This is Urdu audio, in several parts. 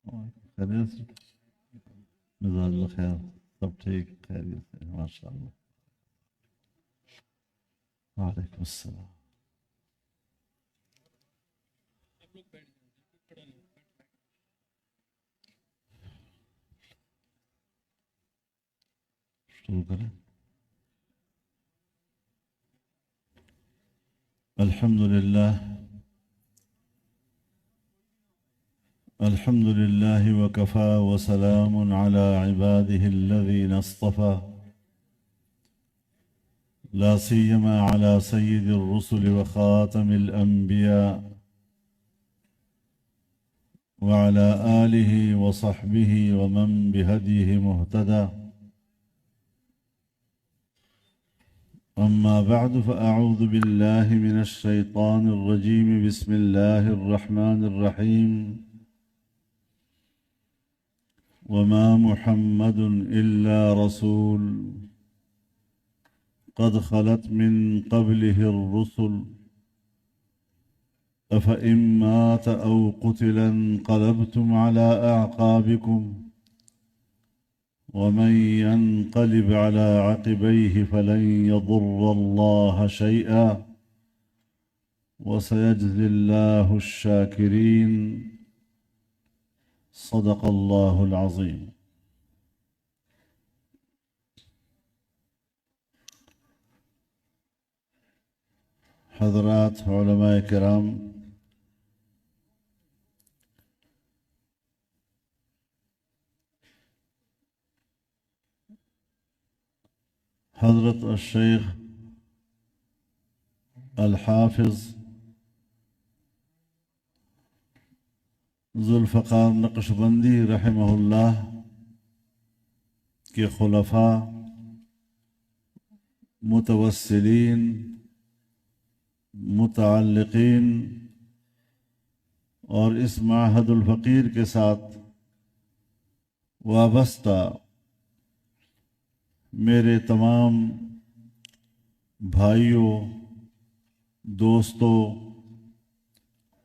خیریت سے؟ مزاج بخیر، سب ٹھیک خیریت سے ماشاء اللہ۔ وعلیکم السلام۔ شروع کریں۔ الحمد للہ الحمد للہ وکفى وسلام على عباده الذين اصطفى لا سيما على سيد الرسل وخاتم الأنبياء وعلى آله وصحبه ومن بهديه مهتدى، أما بعد فأعوذ بالله من الشيطان الرجيم، بسم الله الرحمن الرحيم، وما محمد إلا رسول قد خلت من قبله الرسل أفإن مات أو قتل انقلبتم على أعقابكم ومن ينقلب على عقبيه فلن يضر الله شيئا وسيجزي الله الشاكرين، صدق الله العظيم۔ حضرات علماء کرام، حضرت الشیخ الحافظ ذوالفقار نقشبندی رحمہ اللہ کے خلفاء، متوسلین، متعلقین اور اس معہد الفقیر کے ساتھ وابستہ میرے تمام بھائیوں، دوستوں،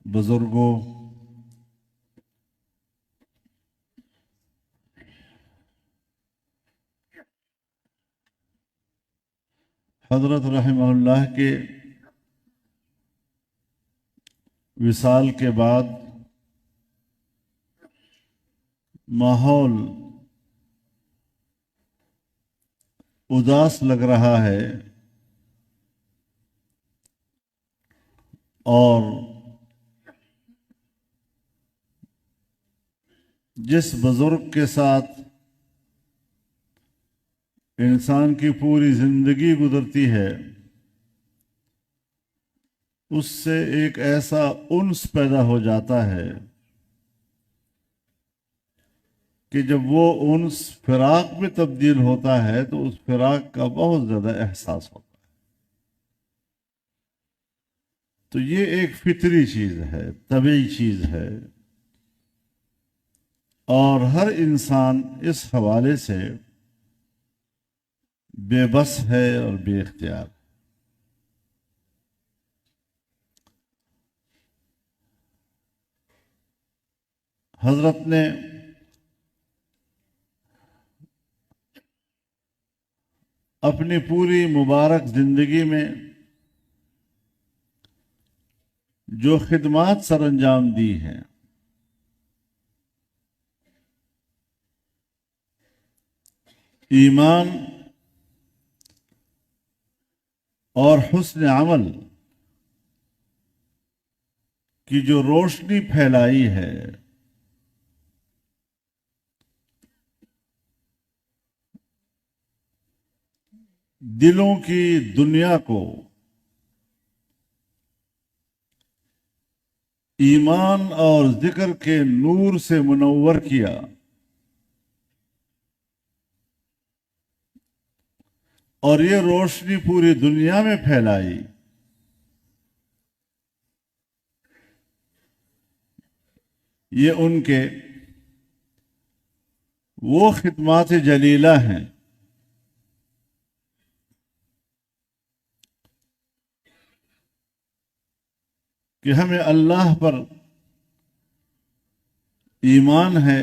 بزرگوں، حضرت رحمہ اللہ کے وصال کے بعد ماحول اداس لگ رہا ہے، اور جس بزرگ کے ساتھ انسان کی پوری زندگی گزرتی ہے، اس سے ایک ایسا انس پیدا ہو جاتا ہے کہ جب وہ انس فراق میں تبدیل ہوتا ہے تو اس فراق کا بہت زیادہ احساس ہوتا ہے۔ تو یہ ایک فطری چیز ہے، طبیعی چیز ہے، اور ہر انسان اس حوالے سے بے بس ہے اور بے اختیار۔ حضرت نے اپنی پوری مبارک زندگی میں جو خدمات سر انجام دی ہیں، ایمان اور حسن عمل کی جو روشنی پھیلائی ہے، دلوں کی دنیا کو ایمان اور ذکر کے نور سے منور کیا، اور یہ روشنی پوری دنیا میں پھیلائی، یہ ان کے وہ خدمات جلیلہ ہیں کہ ہمیں اللہ پر ایمان ہے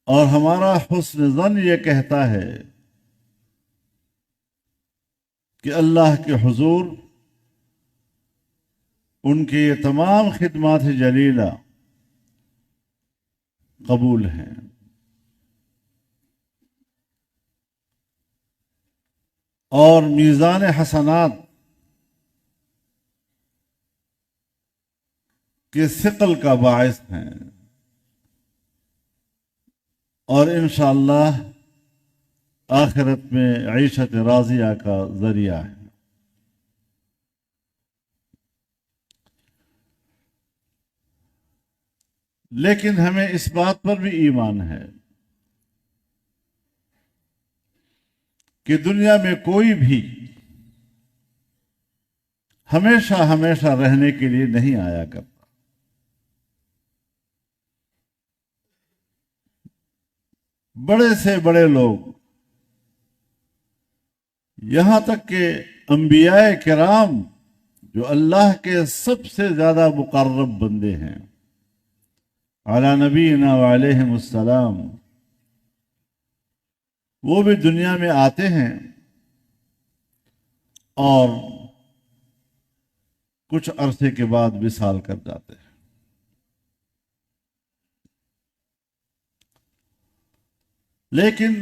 اور ہمارا حسن ظن یہ کہتا ہے کہ اللہ کے حضور ان کی یہ تمام خدمات جلیلہ قبول ہیں. اور میزان حسنات کے ثقل کا باعث ہیں اور انشاءاللہ آخرت میں عیشت راضیہ کا ذریعہ ہے. لیکن ہمیں اس بات پر بھی ایمان ہے کہ دنیا میں کوئی بھی ہمیشہ ہمیشہ رہنے کے لیے نہیں آیا کرتا. بڑے سے بڑے لوگ یہاں تک کہ انبیاء کرام جو اللہ کے سب سے زیادہ مقرب بندے ہیں علی نبینا وعلیہم السلام، وہ بھی دنیا میں آتے ہیں اور کچھ عرصے کے بعد وصال کر جاتے ہیں. لیکن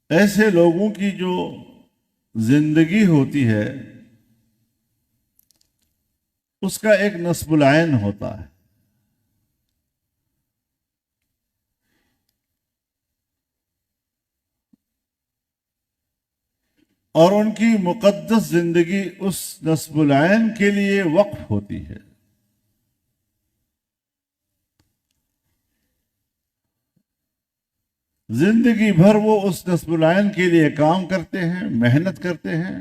ایسے لوگوں کی جو زندگی ہوتی ہے اس کا ایک نصب العین ہوتا ہے. اور ان کی مقدس زندگی اس نصب العین کے لیے وقف ہوتی ہے. زندگی بھر وہ اس نصب العین کے لیے کام کرتے ہیں، محنت کرتے ہیں،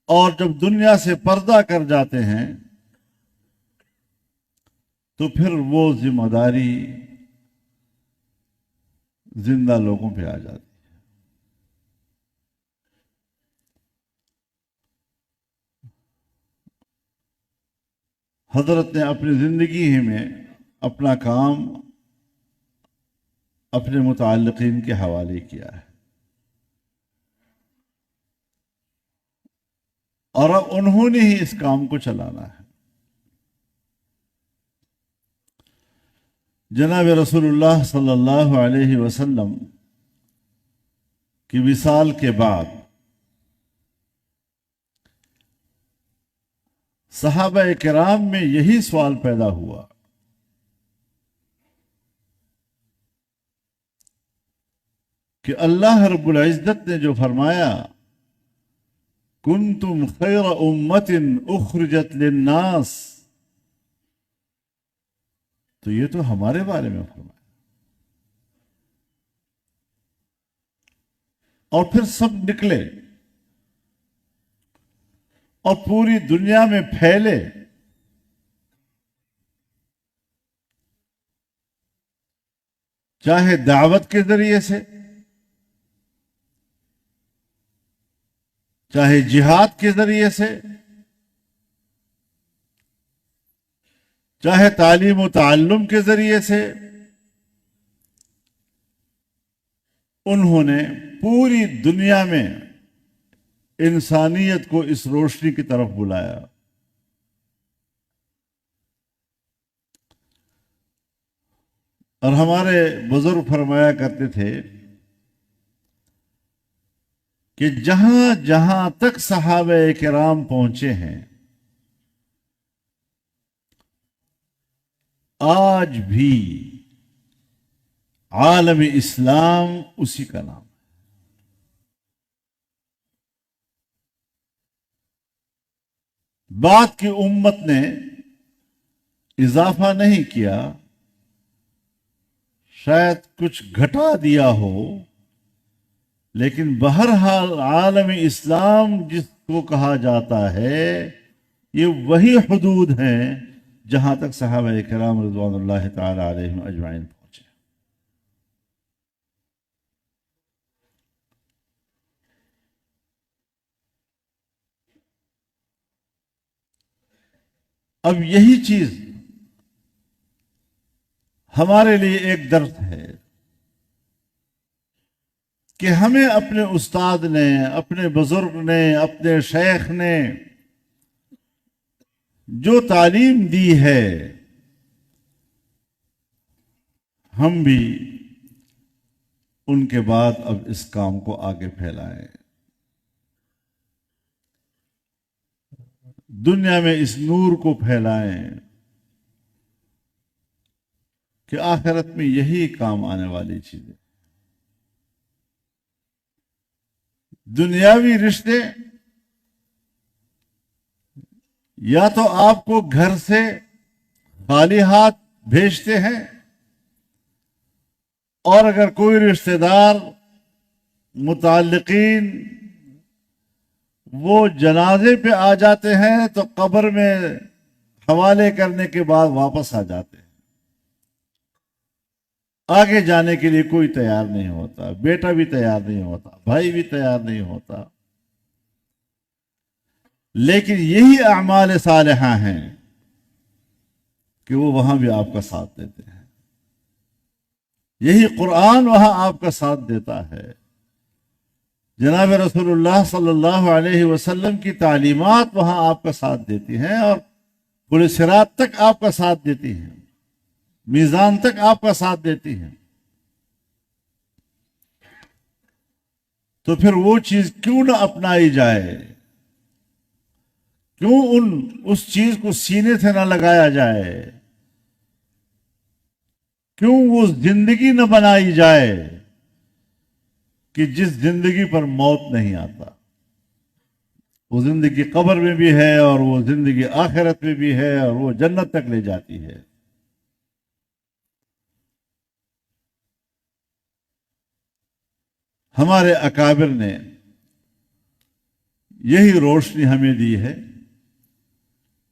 اور جب دنیا سے پردہ کر جاتے ہیں تو پھر وہ ذمہ داری زندہ لوگوں پہ آ جاتی ہے. حضرت نے اپنی زندگی ہی میں اپنا کام اپنے متعلقین کے حوالے کیا ہے، اور اب انہوں نے ہی اس کام کو چلانا ہے. جناب رسول اللہ صلی اللہ علیہ وسلم کی وصال کے بعد صحابہ کرام میں یہی سوال پیدا ہوا کہ اللہ رب العزت نے جو فرمایا کنتم خیر امت اخرجت للناس، تو یہ تو ہمارے بارے میں فرمایا. اور پھر سب نکلے اور پوری دنیا میں پھیلے. چاہے دعوت کے ذریعے سے، چاہے جہاد کے ذریعے سے، چاہے تعلیم و تعلم کے ذریعے سے، انہوں نے پوری دنیا میں انسانیت کو اس روشنی کی طرف بلایا. اور ہمارے بزرگ فرمایا کرتے تھے کہ جہاں جہاں تک صحابہ کرام پہنچے ہیں آج بھی عالم اسلام اسی کا نام ہے. بات کی امت نے اضافہ نہیں کیا، شاید کچھ گھٹا دیا ہو، لیکن بہرحال عالم اسلام جس کو کہا جاتا ہے یہ وہی حدود ہیں جہاں تک صحابہ کرام رضوان اللہ تعالی علیہم اجمعین پہنچے. اب یہی چیز ہمارے لیے ایک درس ہے کہ ہمیں اپنے استاد نے، اپنے بزرگ نے، اپنے شیخ نے جو تعلیم دی ہے ہم بھی ان کے بعد اب اس کام کو آگے پھیلائیں، دنیا میں اس نور کو پھیلائیں کہ آخرت میں یہی کام آنے والی چیزیں۔ دنیاوی رشتے یا تو آپ کو گھر سے خالی ہاتھ بھیجتے ہیں، اور اگر کوئی رشتہ دار متعلقین وہ جنازے پہ آ جاتے ہیں تو قبر میں حوالے کرنے کے بعد واپس آ جاتے ہیں، آگے جانے کے لیے کوئی تیار نہیں ہوتا، بیٹا بھی تیار نہیں ہوتا، بھائی بھی تیار نہیں ہوتا۔ لیکن یہی اعمال صالحہ ہیں کہ وہ وہاں بھی آپ کا ساتھ دیتے ہیں، یہی قرآن وہاں آپ کا ساتھ دیتا ہے، جناب رسول اللہ صلی اللہ علیہ وسلم کی تعلیمات وہاں آپ کا ساتھ دیتی ہیں، اور پورے صراط تک آپ کا ساتھ دیتی ہیں، میزان تک آپ کا ساتھ دیتی ہیں۔ تو پھر وہ چیز کیوں نہ اپنائی جائے، کیوں اس چیز کو سینے سے نہ لگایا جائے، کیوں وہ زندگی نہ بنائی جائے کہ جس زندگی پر موت نہیں آتا؟ وہ زندگی قبر میں بھی ہے، اور وہ زندگی آخرت میں بھی ہے، اور وہ جنت تک لے جاتی ہے۔ ہمارے اکابر نے یہی روشنی ہمیں دی ہے،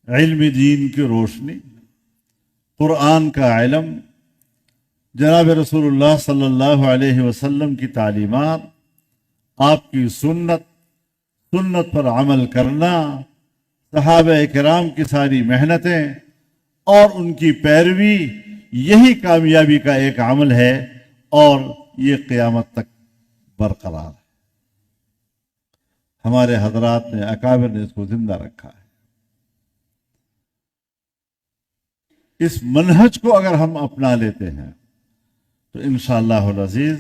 علم دین کی روشنی، قرآن کا علم، جناب رسول اللہ صلی اللہ علیہ وسلم کی تعلیمات، آپ کی سنت پر عمل کرنا، صحابہ کرام کی ساری محنتیں اور ان کی پیروی، یہی کامیابی کا ایک عمل ہے، اور یہ قیامت تک برقرار ہے۔ ہمارے حضرات نے، اکابر نے اس کو زندہ رکھا ہے۔ اس منہج کو اگر ہم اپنا لیتے ہیں تو انشاءاللہ العزیز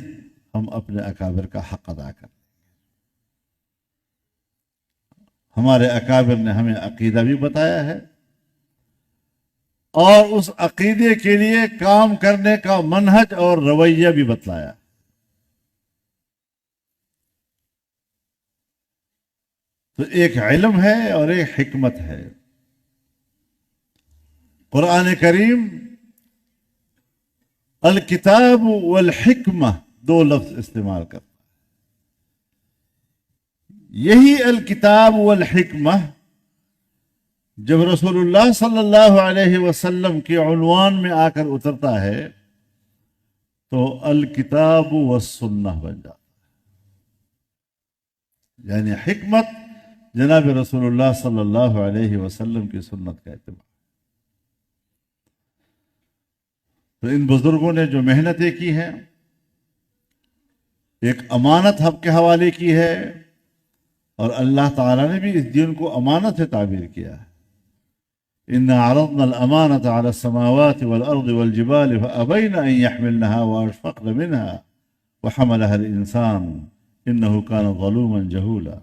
ہم اپنے اکابر کا حق ادا کریں۔ ہمارے اکابر نے ہمیں عقیدہ بھی بتایا ہے، اور اس عقیدے کے لیے کام کرنے کا منہج اور رویہ بھی بتلایا۔ تو ایک علم ہے اور ایک حکمت ہے۔ قرآن کریم الکتاب والحکمہ دو لفظ استعمال کرتا ہے۔ یہی الکتاب والحکمہ جب رسول اللہ صلی اللہ علیہ وسلم کے عنوان میں آ کر اترتا ہے تو الکتاب والسنہ بن جاتا ہے، یعنی حکمت جناب رسول اللہ صلی اللہ علیہ وسلم کی سنت کا اتباع۔ تو ان بزرگوں نے جو محنتیں کی ہیں، ایک امانت ہم کے حوالے کی ہے، اور اللہ تعالیٰ نے بھی اس دین کو امانت سے تعبیر کیا ہے۔ إِنَّا عَرَضْنَا الْأَمَانَةَ عَلَى السَّمَاوَاتِ وَالْأَرْضِ وَالْجِبَالِ فَأَبَيْنَ أَن يَحْمِلْنَهَا وَأَشْفَقْنَ مِنْهَا وَحَمَلَهَا الْإِنسَانُ إِنَّهُ كَانَ ظَلُومًا جَهُولًا۔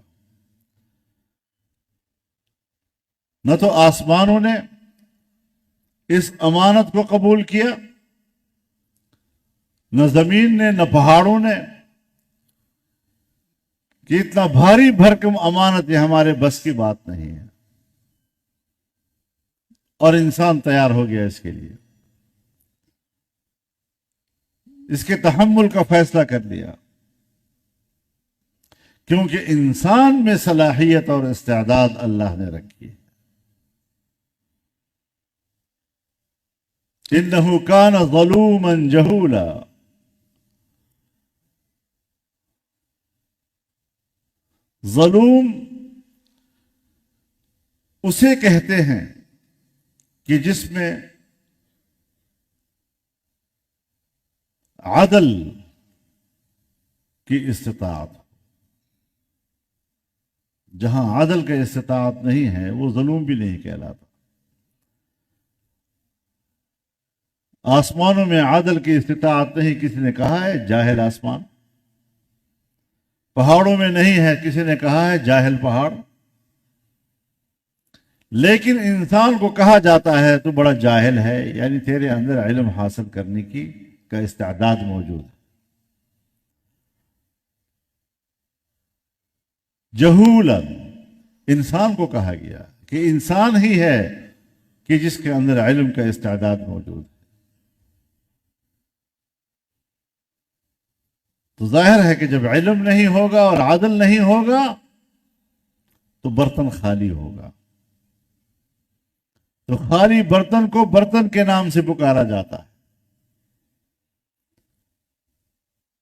نہ تو آسمانوں نے اس امانت کو قبول کیا، نہ زمین نے، نہ پہاڑوں نے، کہ اتنا بھاری بھرکم امانت یہ ہمارے بس کی بات نہیں ہے، اور انسان تیار ہو گیا اس کے لیے، اس کے تحمل کا فیصلہ کر لیا، کیونکہ انسان میں صلاحیت اور استعداد اللہ نے رکھی ہے۔ إِنَّهُ كَانَ ظَلُومًا جَهُولًا۔ ظلوم اسے کہتے ہیں کہ جس میں عدل کی استطاعت، جہاں عدل کا استطاعت نہیں ہے وہ ظلم بھی نہیں کہلاتا۔ آسمانوں میں عدل کی استطاعت نہیں، کسی نے کہا ہے جاہل آسمان۔ پہاڑوں میں نہیں ہے، کسی نے کہا ہے جاہل پہاڑ۔ لیکن انسان کو کہا جاتا ہے تو بڑا جاہل ہے، یعنی تیرے اندر علم حاصل کرنے کا استعداد موجود ہے۔ جہولا، انسان کو کہا گیا کہ انسان ہی ہے کہ جس کے اندر علم کا استعداد موجود ہے۔ تو ظاہر ہے کہ جب علم نہیں ہوگا اور عدل نہیں ہوگا تو برتن خالی ہوگا۔ تو خالی برتن کو برتن کے نام سے پکارا جاتا ہے۔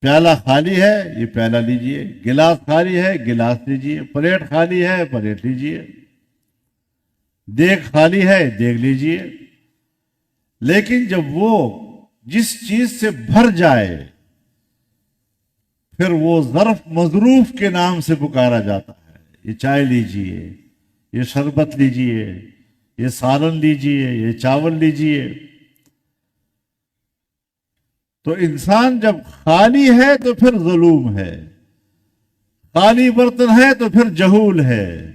پیالہ خالی ہے، یہ پیالہ لیجئے، گلاس خالی ہے، گلاس لیجئے، پلیٹ خالی ہے، پلیٹ لیجئے، دیگ خالی ہے، دیگ لیجئے۔ لیکن جب وہ جس چیز سے بھر جائے پھر وہ ظرف مظروف کے نام سے پکارا جاتا ہے۔ یہ چائے لیجئے، یہ شربت لیجئے، یہ سالن لیجئے، یہ چاول لیجئے۔ تو انسان جب خالی ہے تو پھر ظلوم ہے، خالی برتن ہے تو پھر جہول ہے۔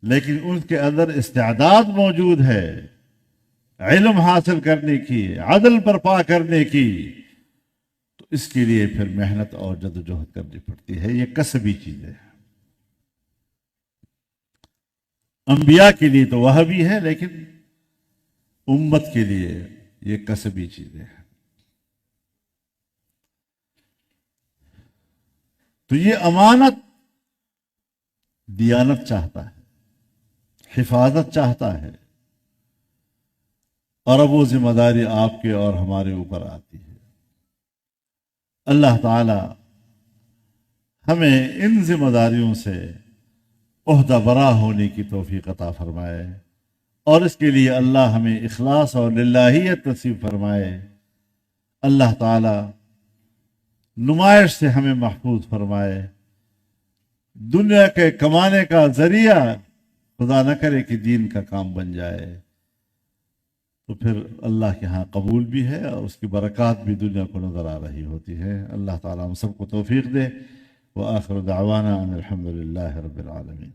لیکن ان کے اندر استعداد موجود ہے علم حاصل کرنے کی، عدل برپا کرنے کی، تو اس کے لیے پھر محنت اور جدوجہد کرنی پڑتی ہے۔ یہ کسبی چیزیں ہیں۔ انبیاء کے لیے تو وہ بھی ہے، لیکن امت کے لیے یہ کسبی چیزیں ہیں۔ تو یہ امانت دیانت چاہتا ہے، حفاظت چاہتا ہے، اور اب وہ ذمہ داری آپ کے اور ہمارے اوپر آتی ہے۔ اللہ تعالی ہمیں ان ذمہ داریوں سے عہدہ برا ہونے کی توفیق عطا فرمائے، اور اس کے لیے اللہ ہمیں اخلاص اور للہیت نصیب فرمائے۔ اللہ تعالی نمائش سے ہمیں محفوظ فرمائے۔ دنیا کے کمانے کا ذریعہ خدا نہ کرے کہ دین کا کام بن جائے، تو پھر اللہ کے ہاں قبول بھی ہے اور اس کی برکات بھی دنیا کو نظر آ رہی ہوتی ہے۔ اللہ تعالیٰ ہم سب کو توفیق دے۔ وآخر دعوانا ان الحمد للہ رب العالمین۔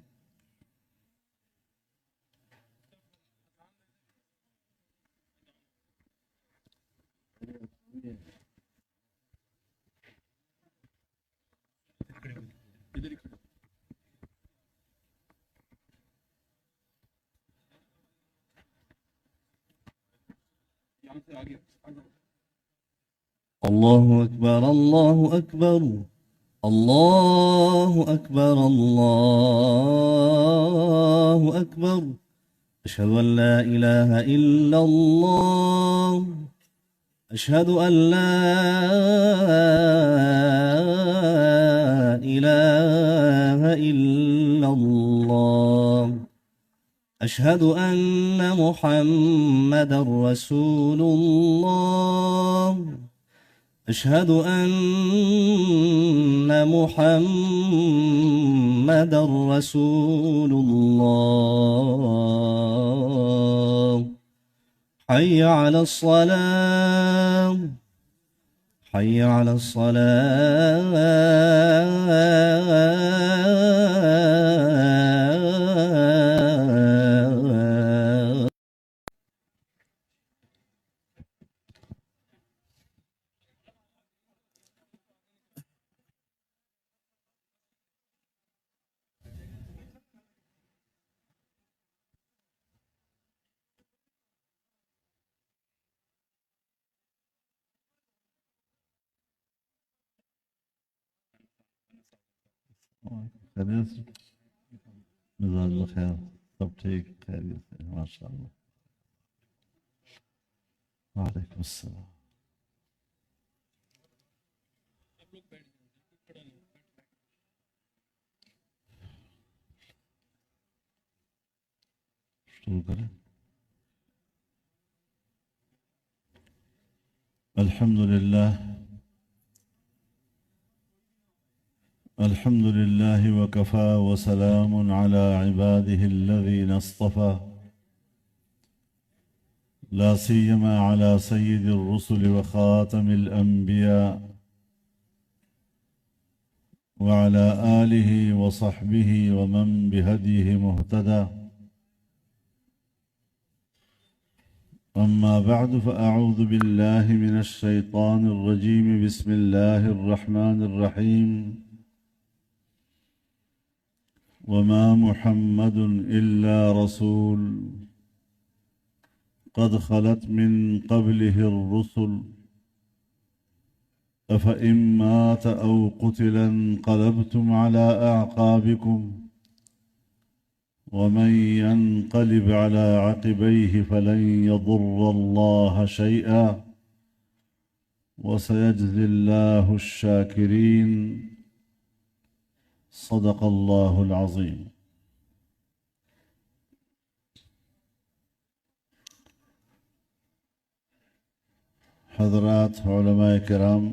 الله أكبر الله أكبر الله أكبر الله أكبر. أشهد أن لا إله إلا الله. أشهد أن لا إله إلا الله. أشهد أن محمدا رسول الله. أشهد أن محمدا رسول الله. حي على الصلاة. حي على الصلاة. خیریت سے؟ جزاک اللہ خیر، سب ٹھیک خیریت سے ماشاء اللہ۔ وعلیکم السلام۔ شروع کریں۔ الحمد لله وكفى وسلام على عباده الذين اصطفى لا سيما على سيد الرسل وخاتم الأنبياء وعلى آله وصحبه ومن بهديه مهتدى. أما بعد فأعوذ بالله من الشيطان الرجيم. بسم الله الرحمن الرحيم. وما محمد إلا رسول قد خلت من قبله الرسل أفإن مات أو قتل انقلبتم على أعقابكم ومن ينقلب على عقبيه فلن يضر الله شيئا وسيجزي الله الشاكرين. صدق الله العظيم. حضرات علماء کرام،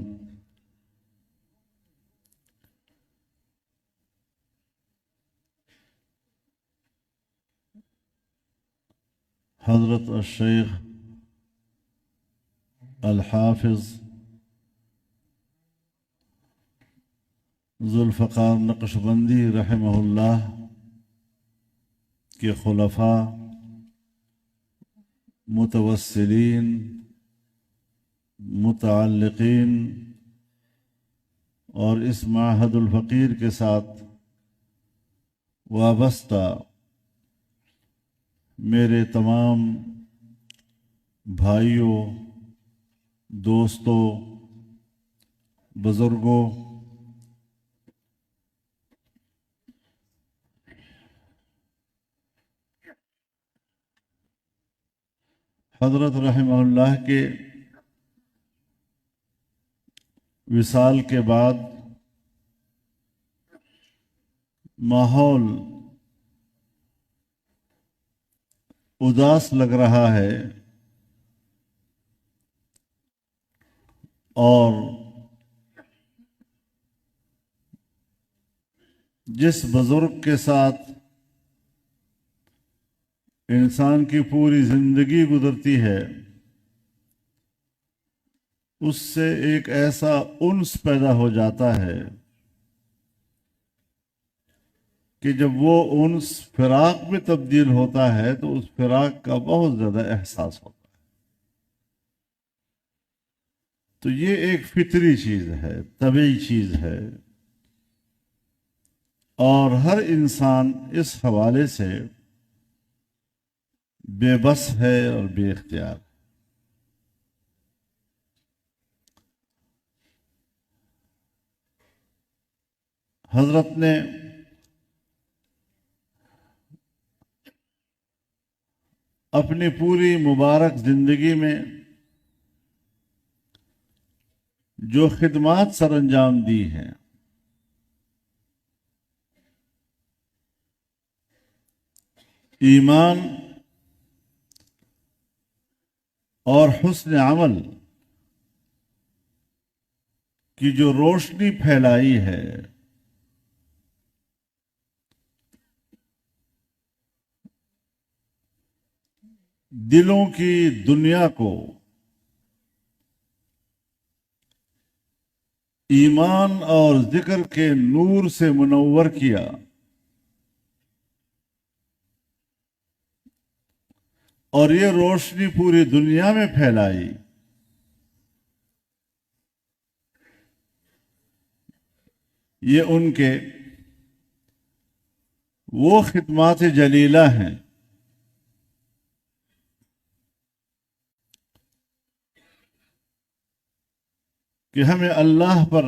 حضرت الشیخ الحافظ ذوالفقار نقشبندی رحمہ اللہ کے خلفاء، متوسلین، متعلقین اور اس معہد الفقیر کے ساتھ وابستہ میرے تمام بھائیوں، دوستوں، بزرگوں، حضرت رحمہ اللہ کے وصال کے بعد ماحول اداس لگ رہا ہے اور جس بزرگ کے ساتھ انسان کی پوری زندگی گزرتی ہے اس سے ایک ایسا انس پیدا ہو جاتا ہے کہ جب وہ انس فراق میں تبدیل ہوتا ہے تو اس فراق کا بہت زیادہ احساس ہوتا ہے. تو یہ ایک فطری چیز ہے، طبیعی چیز ہے، اور ہر انسان اس حوالے سے بے بس ہے اور بے اختیار. حضرت نے اپنی پوری مبارک زندگی میں جو خدمات سر انجام دی ہیں، ایمان اور حسن عمل کی جو روشنی پھیلائی ہے، دلوں کی دنیا کو ایمان اور ذکر کے نور سے منور کیا، اور یہ روشنی پوری دنیا میں پھیلائی، یہ ان کے وہ خدمات جلیلہ ہیں کہ ہمیں اللہ پر